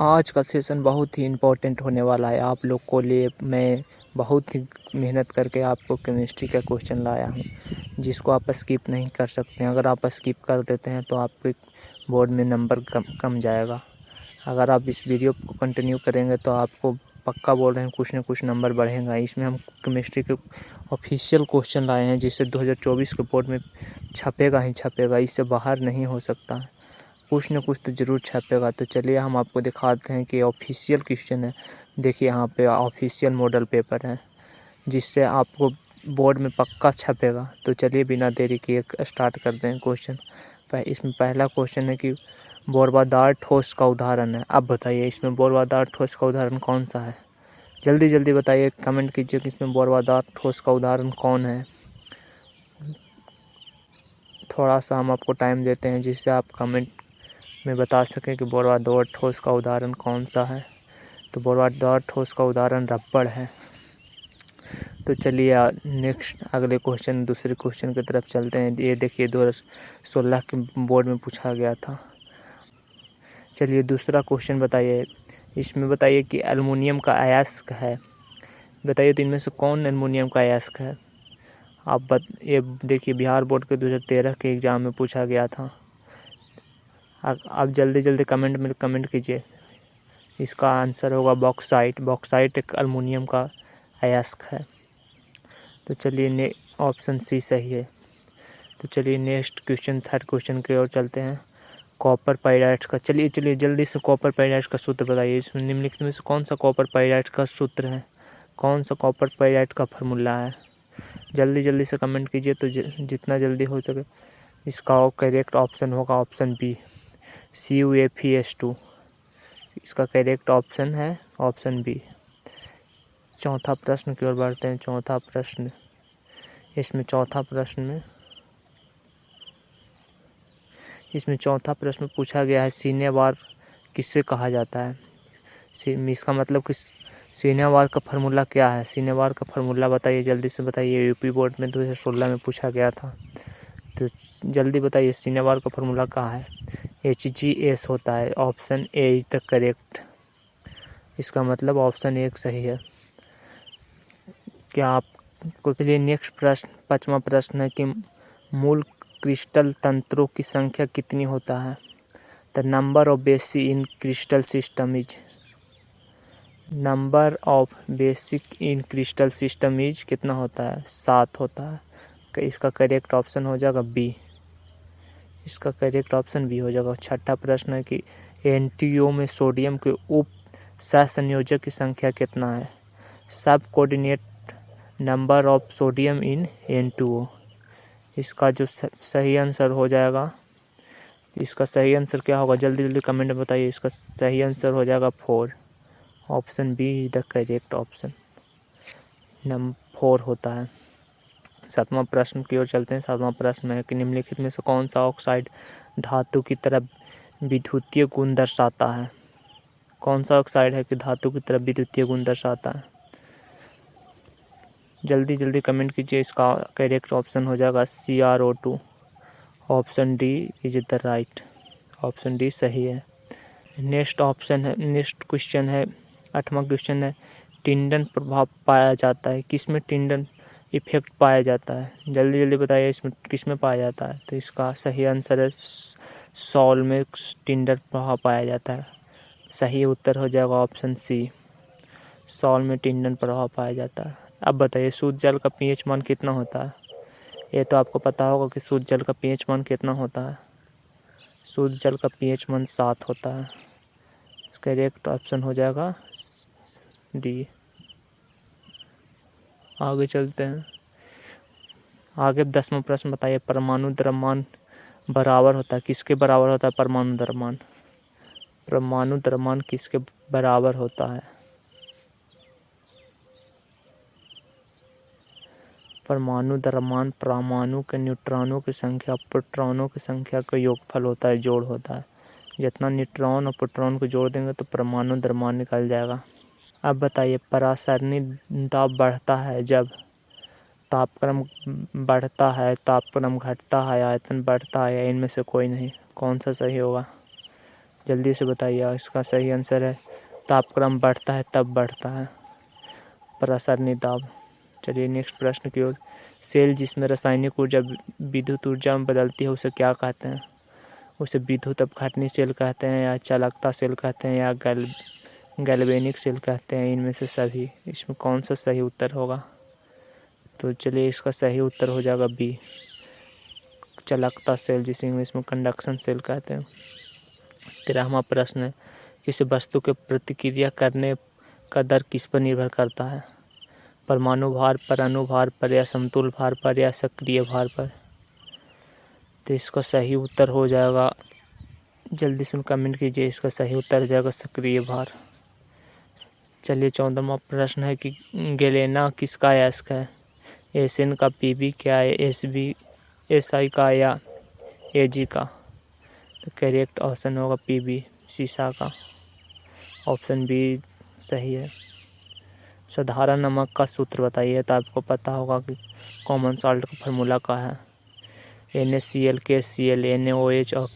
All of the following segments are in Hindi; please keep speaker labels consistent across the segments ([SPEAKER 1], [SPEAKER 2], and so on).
[SPEAKER 1] आज का सेशन बहुत ही इम्पोर्टेंट होने वाला है आप लोग को लिए। मैं बहुत ही मेहनत करके आपको केमिस्ट्री का क्वेश्चन लाया हूँ, जिसको आप स्किप नहीं कर सकते हैं। अगर आप स्किप कर देते हैं तो आपके बोर्ड में नंबर कम जाएगा। अगर आप इस वीडियो को कंटिन्यू करेंगे तो आपको पक्का बोल रहे हैं कुछ न कुछ नंबर बढ़ेगा। इसमें हम केमिस्ट्री के ऑफिशियल क्वेश्चन लाए हैं, जिससे 2024 के बोर्ड में छपेगा ही छपेगा, इससे बाहर नहीं हो सकता। कुछ न कुछ तो ज़रूर छपेगा। तो चलिए हम आपको दिखाते हैं कि ऑफिशियल क्वेश्चन है। देखिए यहाँ पे ऑफिशियल मॉडल पेपर है, जिससे आपको बोर्ड में पक्का छपेगा। तो चलिए बिना देरी किए स्टार्ट करते हैं क्वेश्चन। इसमें पहला क्वेश्चन है कि बोरवादार ठोस का उदाहरण है। अब बताइए इसमें बोरवादार ठोस का उदाहरण कौन सा है? जल्दी जल्दी बताइए, कमेंट कीजिए कि इसमें बोरवादार ठोस का उदाहरण कौन है। थोड़ा सा हम आपको टाइम देते हैं, जिससे आप कमेंट में बता सकें कि बोरवादार ठोस का उदाहरण कौन सा है। तो बोरवादार ठोस का उदाहरण रबड़ है। तो चलिए नेक्स्ट अगले क्वेश्चन दूसरे क्वेश्चन की तरफ चलते हैं। ये देखिए 2016 के बोर्ड में पूछा गया था। चलिए दूसरा क्वेश्चन बताइए। इसमें बताइए कि एल्युमिनियम का अयस्क है। बताइए तो इनमें से कौन एल्युमिनियम का अयस्क है? ये देखिए बिहार बोर्ड के 2013 के एग्ज़ाम में पूछा गया था। आप जल्दी जल्दी कमेंट में कमेंट कीजिए। इसका आंसर होगा बॉक्साइट। बॉक्साइट एक एल्युमिनियम का अयस्क है। तो चलिए ऑप्शन सी सही है। तो चलिए नेक्स्ट क्वेश्चन थर्ड क्वेश्चन की ओर चलते हैं। कॉपर पाइराइट का चलिए जल्दी से कॉपर पाइराइट का सूत्र बताइए। इसमें निम्नलिखित में से कौन सा कॉपर पाइराइट का सूत्र है? कौन सा कॉपर पाइराइट का फार्मूला है? जल्दी जल्दी से कमेंट कीजिए तो जितना जल्दी हो सके। इसका करेक्ट ऑप्शन होगा ऑप्शन बी, CuFeS2। इसका करेक्ट ऑप्शन है ऑप्शन बी। चौथा प्रश्न की ओर बढ़ते हैं। चौथा प्रश्न पूछा गया है, सीने वार किससे कहा जाता है? इसका मतलब कि सीने वार का फार्मूला क्या है? सीने वार का फार्मूला बताइए, जल्दी से बताइए। यूपी बोर्ड में 2016 में पूछा गया था। तो जल्दी बताइए सीने वार का फार्मूला क्या है? HgS होता है। Option A is the correct. इसका मतलब ऑप्शन एक सही है। क्या आपको के लिए नेक्स्ट प्रश्न पांचवा प्रश्न है कि मूल क्रिस्टल तंत्रों की संख्या कितनी होता है? The number of basic in crystal system is कितना होता है? 7 होता है। इसका करेक्ट ऑप्शन हो जाएगा बी। इसका करेक्ट ऑप्शन बी हो जाएगा। छठा प्रश्न है कि NTO में सोडियम के उप सहसंयोजक की संख्या कितना है? सब coordinate number of sodium in N2O। इसका जो सही आंसर हो जाएगा, इसका सही आंसर क्या होगा? जल्दी जल्दी कमेंट में बताइए। इसका सही आंसर हो जाएगा 4। Option B is the correct option. Number 4 होता है। सातवां प्रश्न की ओर चलते हैं। सातवां प्रश्न है कि निम्नलिखित में से कौन सा ऑक्साइड धातु की तरह विद्युतीय गुण दर्शाता है? कौन सा ऑक्साइड है कि धातु की तरह विद्युतीय गुण दर्शाता है? जल्दी जल्दी कमेंट कीजिए। इसका करेक्ट ऑप्शन हो जाएगा CrO2। Option D is the right. Option D सही है। नेक्स्ट क्वेश्चन है। 8वां क्वेश्चन है, टिंडन प्रभाव पाया जाता है। किसमें टिंडन इफेक्ट पाया जाता है? जल्दी जल्दी बताइए इसमें किसमें पाया जाता है? तो इसका सही आंसर है सॉल में टिंडन प्रभाव पाया जाता है। सही उत्तर हो जाएगा ऑप्शन सी, सॉल में टिंडन प्रभाव पाया जाता है। अब बताइए शुद्ध जल का pH मान कितना होता है? ये तो आपको पता होगा कि शुद्ध जल का pH मान कितना होता है। शुद्ध जल का pH मान 7 होता है। इसका करेक्ट ऑप्शन हो जाएगा डी। आगे चलते हैं। आगे 10वां प्रश्न बताइए। परमाणु द्रव्यमान बराबर होता है किसके बराबर होता है? परमाणु द्रव्यमान किसके बराबर होता है? परमाणु द्रव्यमान परमाणु के न्यूट्रॉनों की संख्या प्रोटॉनों की संख्या का योगफल होता है, जोड़ होता है। जितना न्यूट्रॉन और प्रोटॉन को जोड़ देंगे तो परमाणु द्रव्यमान निकल जाएगा। अब बताइए परासरणी दाब बढ़ता है जब तापक्रम बढ़ता है, तापक्रम घटता है, आयतन बढ़ता है, या इनमें से कोई नहीं? कौन सा सही होगा? जल्दी से बताइए। इसका सही आंसर है तापक्रम बढ़ता है तब बढ़ता है, प्रसरणी दाब। चलिए नेक्स्ट प्रश्न की ओर। सेल जिसमें रासायनिक ऊर्जा विद्युत ऊर्जा में बदलती है उसे क्या कहते हैं? उसे विद्युत अपघटनी सेल कहते हैं, या चालकता सेल कहते हैं, या गैल्वेनिक सेल कहते हैं, इनमें से सभी। इसमें कौन सा सही उत्तर होगा? तो चलिए इसका सही उत्तर हो जाएगा बी, चालकता सेल, जिसे इंग्लिश में कंडक्शन सेल कहते हैं। 13वां प्रश्न है, किसी वस्तु के प्रतिक्रिया करने का दर किस पर निर्भर करता है? परमाणु भार पर, अणुभार पर, या समतुल भार पर, या सक्रिय भार पर? तो इसका सही उत्तर हो जाएगा, जल्दी से कमेंट कीजिए, इसका सही उत्तर हो जाएगा सक्रिय भार। चलिए 14वां प्रश्न है कि गैलेना किसका अयस्क है? एसएन का, पीबी क्या है, एसबी एसआई का, या एजी का? तो करेक्ट ऑप्शन होगा पीबी, सीसा का। ऑप्शन बी सही है। साधारण नमक का सूत्र बताइए। तो आपको पता होगा कि कॉमन साल्ट का फार्मूला का है NaCl, KCl, NaOH और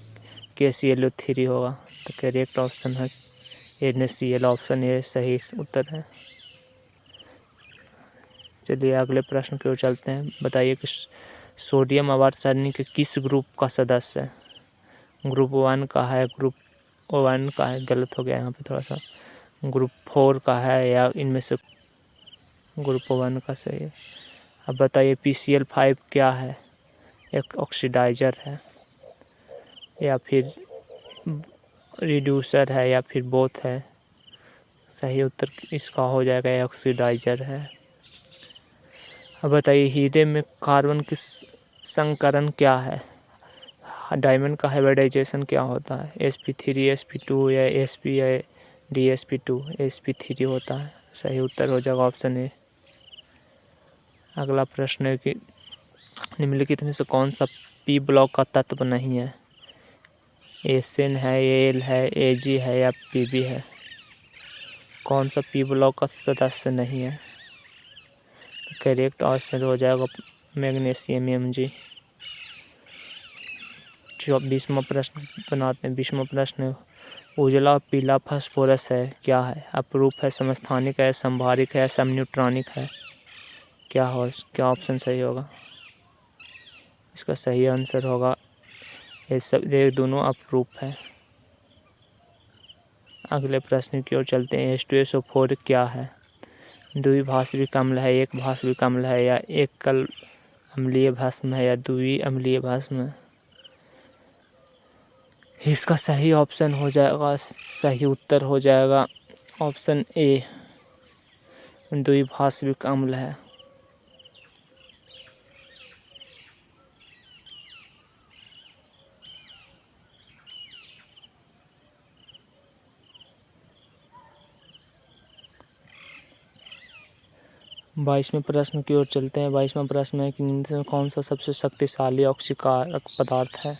[SPEAKER 1] KClO3 होगा। तो करेक्ट ऑप्शन है NaCl, ऑप्शन ए सही उत्तर है। चलिए अगले प्रश्न की ओर चलते हैं। बताइए कि सोडियम आवर्त सारणी के किस ग्रुप का सदस्य है? ग्रुप 1 का है, ग्रुप 1 का है, गलत हो गया यहाँ पे थोड़ा सा, ग्रुप 4 का है, या इनमें से ग्रुप 1 का सही है। अब बताइए PCl5 क्या है? एक ऑक्सीडाइजर है, या फिर रिड्यूसर है, या फिर बोथ है? सही उत्तर इसका हो जाएगा ऑक्सीडाइजर है। अब बताइए हीरे में कार्बन की संकरण क्या है? डायमंड का हाइब्रिडाइजेशन क्या होता है? sp3 sp2 या sp या dsp2? sp3 होता है। सही उत्तर हो जाएगा ऑप्शन ए। अगला प्रश्न है कि निम्नलिखित में से कौन सा पी ब्लॉक का तत्व नहीं है? एसएन है, एल है, एजी है, या पीबी है? कौन सा पी ब्लॉक का सदस्य नहीं है? करेक्ट आंसर हो जाएगा मैग्नीशियम Mg। 20वां प्रश्न बनाते हैं। 20वां प्रश्न, उजला पीला फास्फोरस है क्या है? अपरूप है, समस्थानिक है, संभारिक है, समन्यूट्रॉनिक है? क्या ऑप्शन सही होगा? इसका सही आंसर होगा ये दोनों अपरूप है। अगले प्रश्न की ओर चलते हैं। H2SO4 क्या है? द्विभाषविक अम्ल है, एक भाषविक अम्ल है, या एकल अम्लीय भस्म है, या द्वि अम्लीय भस्म है? इसका सही ऑप्शन हो जाएगा, सही उत्तर हो जाएगा ऑप्शन ए, द्विभाषविक अम्ल है। बाईसवें प्रश्न की ओर चलते हैं। 22वां प्रश्न है कि निम्न में कौन सा सबसे शक्तिशाली ऑक्सीकारक पदार्थ है?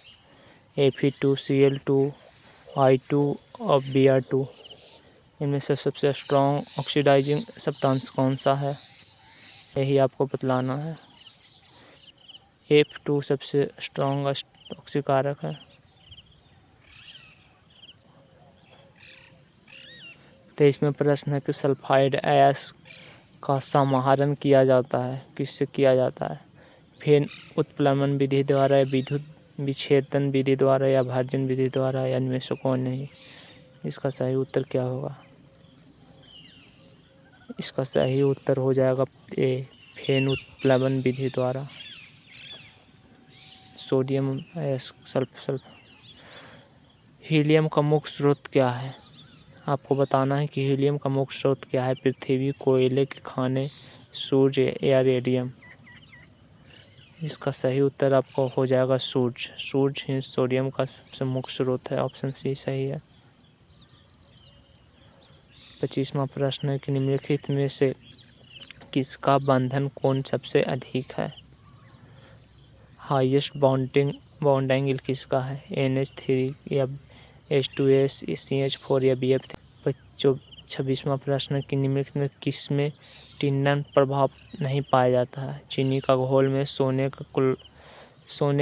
[SPEAKER 1] Fe2Cl2, I2 और Br2? इनमें से सबसे स्ट्रॉन्ग ऑक्सीडाइजिंग सब्सटेंस कौन सा है? यही आपको बतलाना है। F2 सबसे स्ट्रॉन्ग ऑक्सीकारक है। 23वें प्रश्न है कि सल्फाइड अयस्क का समाहरण किया जाता है, किससे किया जाता है? फेन उत्प्लवन विधि द्वारा, या विद्युत विच्छेदन विधि द्वारा, या भाजन विधि द्वारा, या इनमें से कौन नहीं? इसका सही उत्तर क्या होगा? इसका सही उत्तर हो जाएगा ए, फेन उत्प्लवन विधि द्वारा। सोडियम अयस्क सल्फर। हीलियम का मुख्य स्रोत क्या है? आपको बताना है कि हीलियम का मुख्य स्रोत क्या है? पृथ्वी, कोयले के खाने, सूर्य, या रेडियम? इसका सही उत्तर आपको हो जाएगा सूर्य ही सोडियम का सबसे मुख्य स्रोत है। ऑप्शन सी सही है। 25वां प्रश्न है कि निम्नलिखित में से किसका बंधन कोण सबसे अधिक है? हाईएस्ट बॉन्ड एंगल किसका है? NH3 या H2S, CH4 या BF3? 26वां प्रश्न है कि निम्नलिखित में किसमें टिंडन प्रभाव नहीं पाया जाता है? चीनी का घोल में, सोने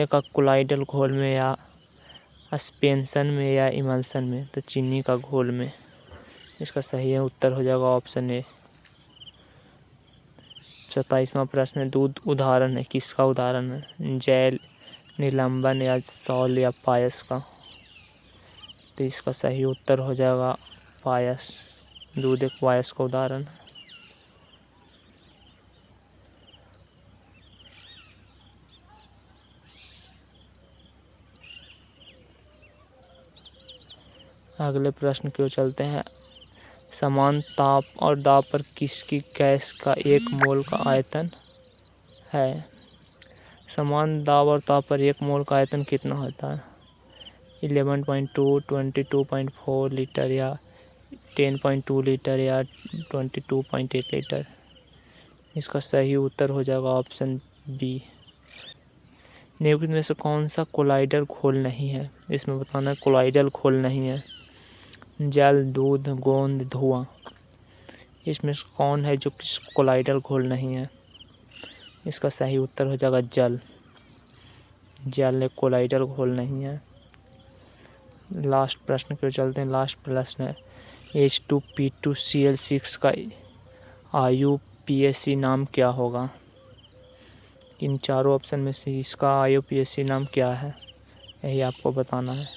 [SPEAKER 1] का कोलाइडल घोल में, या सस्पेंशन में या इमल्शन में, तो चीनी का घोल में। इसका सही उत्तर हो जाएगा ऑप्शन ए। 27वां प्रश्न है, दूध उदाहरण है, किसका उदाहरण है? जैल, निलंबन या सौल या पायस का। तो इसका सही उत्तर हो जाएगा पायस। दूध एक पायस का उदाहरण है। अगले प्रश्न की ओर चलते हैं। समान ताप और दाब पर किसकी गैस का 1 मोल का आयतन है? समान दाब और ताप पर 1 मोल का आयतन कितना होता है? 11.2, 22.4 लीटर या 10.2 लीटर या 22.8 लीटर। इसका सही उत्तर हो जाएगा ऑप्शन बी। निम्नलिखित में से कौन सा कोलाइडल घोल नहीं है? इसमें बताना है कोलाइडल घोल नहीं है। जल, दूध, गोंद, धुआं। इसमें से कौन है जो किस कोलाइडल घोल नहीं है? इसका सही उत्तर हो जाएगा जल। जल एक कोलाइडल घोल नहीं है। लास्ट प्रश्न की ओर चलते हैं। लास्ट प्रश्न है, H2P2Cl6 का IUPAC नाम क्या होगा? इन चारों ऑप्शन में से इसका IUPAC नाम क्या है, यही आपको बताना है।